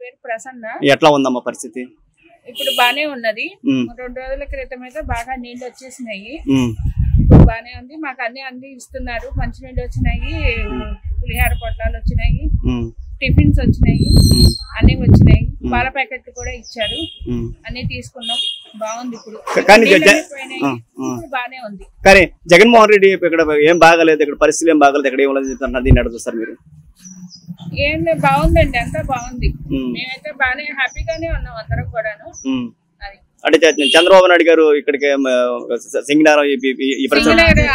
పేరు ప్రసన్న. ఎట్లా ఉందమ్మా పరిస్థితి? ఇప్పుడు బానే ఉన్నది. 2 రోజుల క్రితం అయితే బాగా నీళ్లు వచ్చేసినాయి. ఇప్పుడు బానే ఉంది. మాకు అన్ని ఇస్తున్నారు. మంచి నీళ్ళు వచ్చినాయి, పులిహార పొట్లాలు వచ్చినాయి, టిఫిన్స్ వచ్చినాయి, అన్ని వచ్చినాయి. పాల ప్యాకెట్లు కూడా ఇచ్చారు. అన్ని తీసుకున్నాం. బాగుంది. ఇప్పుడు బానే ఉంది. కానీ జగన్మోహన్ రెడ్డి ఇక్కడ ఏం బాగాలేదు, ఇక్కడ పరిస్థితులు ఏం బాగాలేదు, ఇక్కడ ఏం దీన్ని అడుగుతారు మీరు? ఏం లేదు, బాగుందండి, అంతా బాగుంది. మేమైతే బానే హ్యాపీగానే ఉన్నాం అందరం కూడాను. అంటే చంద్రబాబు నాయుడు గారు ఇక్కడికి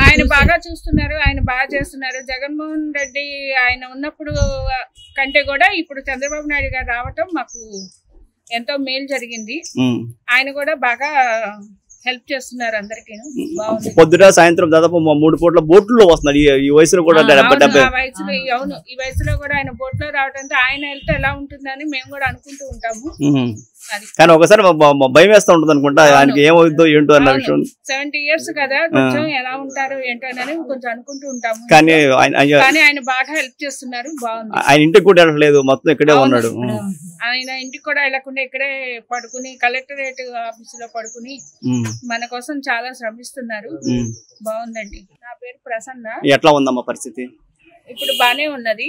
ఆయన బాగా చూస్తున్నారు, ఆయన బాగా చేస్తున్నారు. జగన్మోహన్ రెడ్డి ఆయన ఉన్నప్పుడు కంటే కూడా ఇప్పుడు చంద్రబాబు నాయుడు గారు రావటం మాకు ఎంతో మేలు జరిగింది. ఆయన కూడా బాగా హెల్ప్ చేస్తున్నారు అందరికి. పొద్దుట సాయంత్రం దాదాపు 3 పూట్ల బోట్లో వస్తున్నారు. ఈ వయసులో కూడా అవును, ఈ వయసులో కూడా ఆయన బోట్లో రావడంతో ఆయన హెల్త్ ఎలా ఉంటుందని మేము కూడా అనుకుంటూ ఉంటాము. కానీ ఒకసారి భయం వేస్తూ ఉంటుంది అనుకుంటా, ఆయనకి ఏమవుతుందో ఏంటో అన్న విషయం. 70 years కదా, కొంచెం ఎలా ఉంటారు ఏంటో అని కొంచెం అనుకుంటూ ఉంటాము. కానీ ఆయన బాగా హెల్ప్ చేస్తున్నారు. బాగుంది. ఆయన ఇంటికి కూడా వెళ్ళలేదు, మొత్తం ఇక్కడే ఉన్నాడు. ఆయన ఇంటికి కూడా వెళ్ళకుండా ఇక్కడే పడుకుని కలెక్టరేట్ ఆఫీస్ లో పడుకుని మన కోసం చాలా శ్రమిస్తున్నారు. బాగుందండి. నా పేరు ప్రసన్న. ఎట్లా ఉందమ్మా పరిస్థితి? ఇప్పుడు బానే ఉన్నది.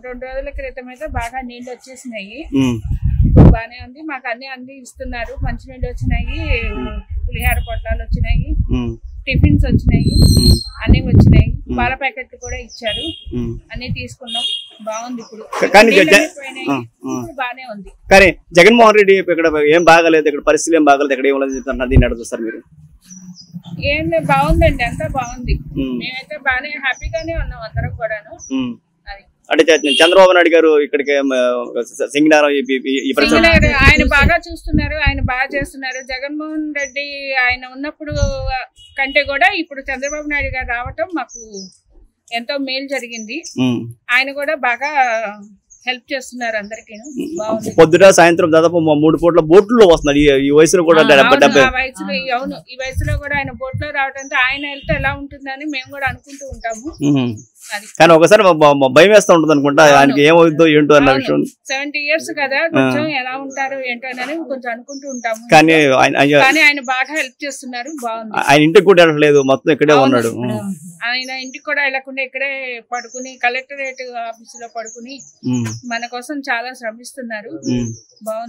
2 రోజుల క్రితం అయితే బాగా నీళ్లు వచ్చేసినాయి. ఇప్పుడు బానే ఉంది. మాకు అన్ని ఇస్తున్నారు. మంచి నీళ్ళు వచ్చినాయి, పులిహార పొట్లాలు వచ్చినాయి, టిఫిన్స్ వచ్చినాయి, అన్ని వచ్చినాయి. పాల ప్యాకెట్లు కూడా ఇచ్చారు. అన్ని తీసుకున్నాం. బాగుంది. ఇప్పుడు బానే ఉంది. కానీ జగన్మోహన్ రెడ్డి ఇక్కడ ఏం బాగాలేదు, ఇక్కడ పరిస్థితులు ఏం బాగాలేదు, ఇక్కడ ఏం దీన్ని అడుగుతారు మీరు? ఏం లేదు, బాగుందండి, అంతా బాగుంది. మేమైతే బానే హ్యాపీగానే ఉన్నాం అందరం కూడాను. అంటే చంద్రబాబు నాయుడు గారు ఇక్కడికి ఆయన బాగా చూస్తున్నారు, ఆయన బాగా చేస్తున్నారు. జగన్మోహన్ రెడ్డి ఆయన ఉన్నప్పుడు కంటే కూడా ఇప్పుడు చంద్రబాబు నాయుడు గారు రావటం మాకు ఎంతో మేలు జరిగింది. ఆయన కూడా బాగా హెల్ప్ చేస్తున్నారు అందరికి. పొద్దుట సాయంత్రం దాదాపు 3 పూట్ల బోట్లో వస్తున్నారు. ఈ వయసులో కూడా అవును, ఈ వయసులో కూడా ఆయన బోట్లో రావడంతో ఆయన హెల్త్ ఎలా ఉంటుందని మేము కూడా అనుకుంటూ ఉంటాము. కానీ ఒకసారి భయం వేస్తూ ఉంటుంది అనుకుంటా, ఆయనకి ఏమవుతుందో ఏంటో అన్న విషయం. 70 years కదా, కొంచెం ఎలా ఉంటారు ఏంటో అని కొంచెం అనుకుంటూ ఉంటాము. కానీ ఆయన బాగా హెల్ప్ చేస్తున్నారు. బాగుంది. ఆయన ఇంటికి కూడా వెళ్ళలేదు, మొత్తం ఇక్కడే ఉన్నాడు. ఆయన ఇంటికి కూడా వెళ్ళకుండా ఇక్కడే పడుకుని కలెక్టరేట్ ఆఫీస్ లో పడుకుని మన కోసం చాలా శ్రమిస్తున్నారు. బాగుంది.